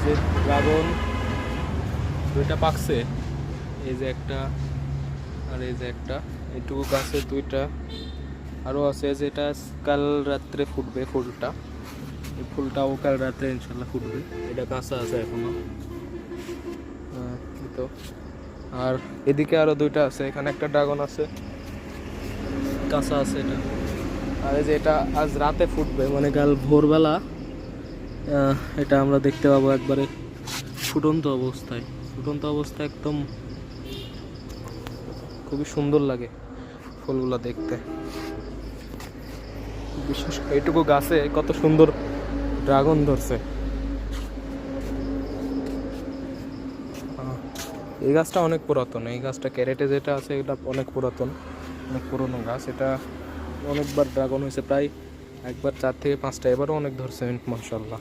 যে ড্রাগন দুইটা পাকছে, এই যে একটা আর এই যে একটা, এইটুকু গাছে দুইটা আরও আছে, যেটা কাল রাত্রে ফুটবে ফুলটা, এই ফুলটাও কাল রাত্রে ইনশাল্লাহ ফুটবে। এটা কাঁচা আছে এখনো। এই তো। আর এদিকে আরো দুইটা আছে, এখানে একটা ড্রাগন আছে, কাঁচা আছে এটা। আর এই যে এটা আজ রাতে ফুটবে, মানে কাল ভোরবেলা এটা আমরা দেখতে পাবো একবারে ফুটন্ত অবস্থায়। ফুটন্ত অবস্থায় একদম খুবই সুন্দর লাগে ফুলগুলো দেখতে। বিশেষ এইটুকু গাছে কত সুন্দর ড্রাগন ধরছে। এই গাছটা অনেক পুরাতন, এই গাছটা ক্যারেটে যেটা আছে এটা অনেক পুরাতন, অনেক পুরনো গাছ। এটা অনেকবার ড্রাগন হয়েছে, প্রায় একবার 4 থেকে 5টা, এবারও অনেক ধরছে মাশাআল্লাহ।